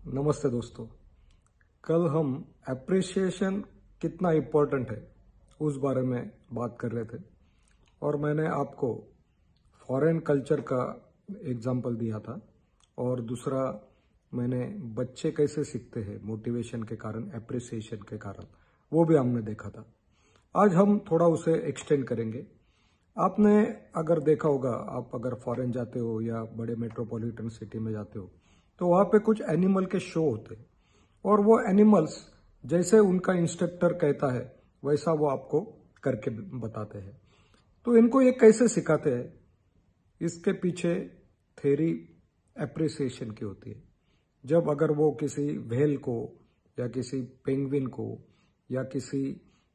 नमस्ते दोस्तों। कल हम एप्रिसिएशन कितना इम्पोर्टेंट है उस बारे में बात कर रहे थे और मैंने आपको फॉरेन कल्चर का एग्जाम्पल दिया था और दूसरा मैंने बच्चे कैसे सीखते हैं मोटिवेशन के कारण, एप्रिसिएशन के कारण, वो भी हमने देखा था। आज हम थोड़ा उसे एक्सटेंड करेंगे। आपने अगर देखा होगा, आप अगर फॉरेन जाते हो या बड़े मेट्रोपॉलिटन सिटी में जाते हो तो वहाँ पे कुछ एनिमल के शो होते हैं और वो एनिमल्स जैसे उनका इंस्ट्रक्टर कहता है वैसा वो आपको करके बताते हैं। तो इनको ये कैसे सिखाते हैं, इसके पीछे थ्योरी एप्रिसिएशन की होती है। जब अगर वो किसी व्हेल को या किसी पेंगुइन को या किसी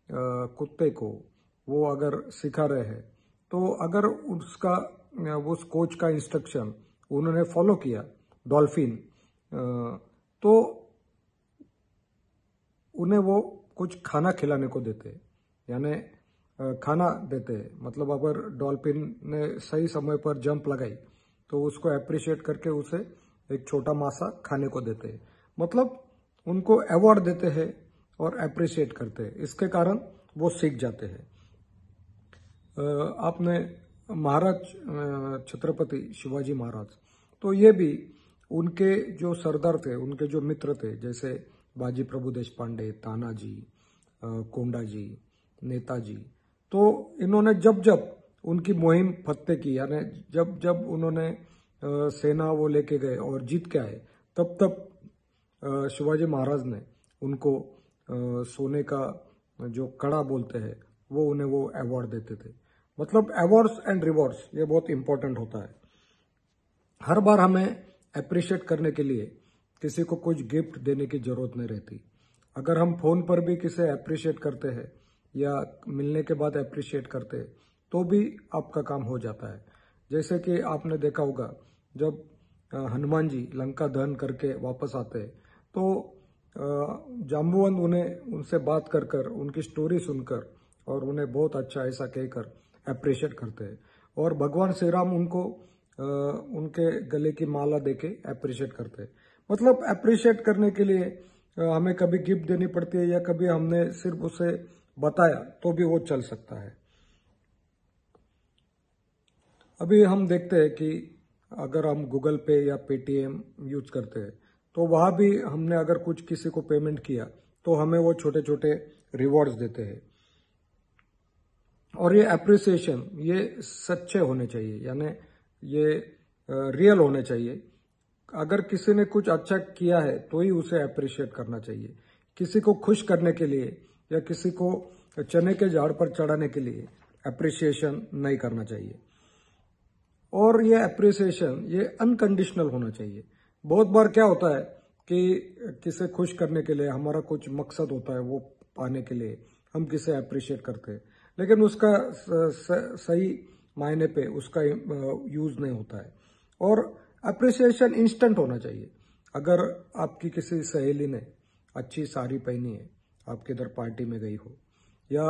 कुत्ते को वो अगर सिखा रहे हैं तो अगर उसका उस कोच का इंस्ट्रक्शन उन्होंने फॉलो किया, डॉल्फिन, तो उन्हें वो कुछ खाना खिलाने को देते हैं, यानी खाना देते हैं। मतलब अगर डॉल्फिन ने सही समय पर जंप लगाई तो उसको अप्रिशिएट करके उसे एक छोटा मासा खाने को देते हैं। मतलब उनको अवार्ड देते हैं और अप्रिशिएट करते हैं। इसके कारण वो सीख जाते हैं। आपने महाराज छत्रपति शिवाजी महाराज, तो ये भी उनके जो सरदार थे, उनके जो मित्र थे, जैसे बाजी प्रभु देशपांडे, तानाजी, कोंडाजी, नेताजी, तो इन्होंने जब जब उनकी मुहिम फतेह की, यानी जब जब उन्होंने सेना वो लेके गए और जीत के आए, तब तब शिवाजी महाराज ने उनको सोने का जो कड़ा बोलते हैं वो उन्हें वो अवार्ड देते थे। मतलब अवार्ड्स एंड रिवॉर्ड्स ये बहुत इंपॉर्टेंट होता है। हर बार हमें अप्रिशिएट करने के लिए किसी को कुछ गिफ्ट देने की जरूरत नहीं रहती। अगर हम फोन पर भी किसे अप्रिशिएट करते हैं या मिलने के बाद अप्रिशिएट करते हैं तो भी आपका काम हो जाता है। जैसे कि आपने देखा होगा, जब हनुमान जी लंका दहन करके वापस आते हैं तो जाम्बुवंत उनसे बात कर कर, उनकी स्टोरी सुनकर और उन्हें बहुत अच्छा ऐसा कहकर अप्रिशिएट करते हैं। और भगवान श्री राम उनको उनके गले की माला देके अप्रिशिएट करते हैं। मतलब अप्रिशिएट करने के लिए हमें कभी गिफ्ट देनी पड़ती है या कभी हमने सिर्फ उसे बताया तो भी वो चल सकता है। अभी हम देखते हैं कि अगर हम गूगल पे या पेटीएम यूज करते हैं तो वहां भी हमने अगर कुछ किसी को पेमेंट किया तो हमें वो छोटे छोटे रिवॉर्ड्स देते हैं। और ये अप्रिसिएशन ये सच्चे होने चाहिए, यानी ये रियल होने चाहिए। अगर किसी ने कुछ अच्छा किया है तो ही उसे अप्रिशिएट करना चाहिए। किसी को खुश करने के लिए या किसी को चने के झाड़ पर चढ़ाने के लिए अप्रिसिएशन नहीं करना चाहिए। और ये अप्रिसिएशन ये अनकंडीशनल होना चाहिए। बहुत बार क्या होता है कि किसे खुश करने के लिए हमारा कुछ मकसद होता है, वो पाने के लिए हम किसे अप्रिशिएट करते हैं, लेकिन उसका सही मायने पे उसका यूज नहीं होता है। और अप्रिसिएशन इंस्टेंट होना चाहिए। अगर आपकी किसी सहेली ने अच्छी साड़ी पहनी है, आपके इधर पार्टी में गई हो, या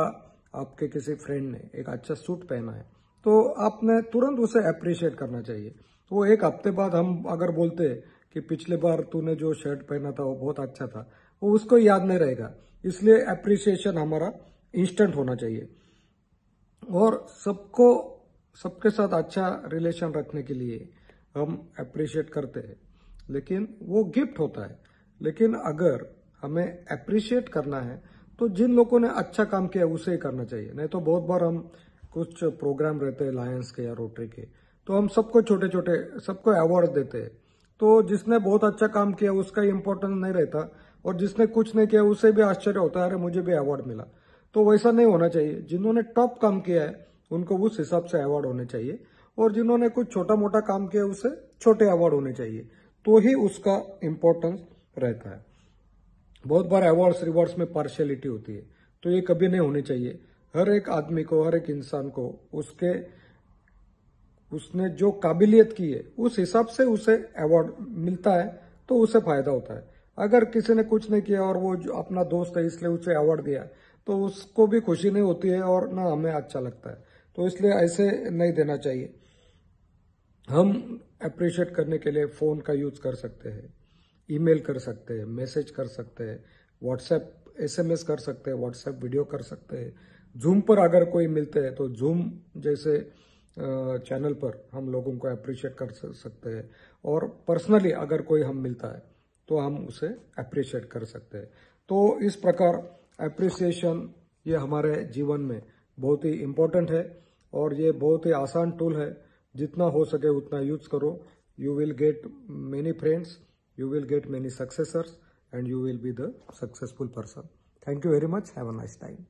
आपके किसी फ्रेंड ने एक अच्छा सूट पहना है, तो आपने तुरंत उसे अप्रिशिएट करना चाहिए। तो एक हफ्ते बाद हम अगर बोलते हैं कि पिछले बार तूने जो शर्ट पहना था वो बहुत अच्छा था, वो उसको याद नहीं रहेगा। इसलिए अप्रिसिएशन हमारा इंस्टेंट होना चाहिए। और सबके साथ अच्छा रिलेशन रखने के लिए हम अप्रिशिएट करते हैं, लेकिन वो गिफ्ट होता है। लेकिन अगर हमें अप्रिशिएट करना है तो जिन लोगों ने अच्छा काम किया उसे ही करना चाहिए। नहीं तो बहुत बार हम कुछ प्रोग्राम रहते हैं लायंस के या रोटरी के, तो हम सबको छोटे छोटे सबको अवार्ड देते हैं। तो जिसने बहुत अच्छा काम किया उसका इम्पोर्टेंस नहीं रहता, और जिसने कुछ नहीं किया उसे भी आश्चर्य होता है, अरे मुझे भी अवार्ड मिला। तो वैसा नहीं होना चाहिए। जिन्होंने टॉप काम किया है उनको उस हिसाब से अवार्ड होने चाहिए, और जिन्होंने कुछ छोटा मोटा काम किया उसे छोटे अवार्ड होने चाहिए, तो ही उसका इम्पोर्टेंस रहता है। बहुत बार अवार्ड्स रिवॉर्ड्स में पार्शियलिटी होती है, तो ये कभी नहीं होनी चाहिए। हर एक आदमी को, हर एक इंसान को उसने जो काबिलियत की है उस हिसाब से उसे अवार्ड मिलता है, तो उसे फायदा होता है। अगर किसी ने कुछ नहीं किया और वो जो अपना दोस्त है इसलिए उसे अवार्ड दिया तो उसको भी खुशी नहीं होती है और ना हमें अच्छा लगता है। तो इसलिए ऐसे नहीं देना चाहिए। हम अप्रिशिएट करने के लिए फोन का यूज कर सकते हैं, ईमेल कर सकते हैं, मैसेज कर सकते हैं, व्हाट्सएप SMS कर सकते हैं, व्हाट्सएप वीडियो कर सकते हैं। जूम पर अगर कोई मिलते हैं तो जूम जैसे चैनल पर हम लोगों को अप्रिशिएट कर सकते हैं, और पर्सनली अगर कोई हम मिलता है तो हम उसे अप्रिशिएट कर सकते हैं। तो इस प्रकार अप्रिसिएशन ये हमारे जीवन में बहुत ही इम्पोर्टेंट है, और ये बहुत ही आसान टूल है। जितना हो सके उतना यूज करो। You will get many friends, you will get many successors, and you will be the successful person. Thank you very much. Have a nice time.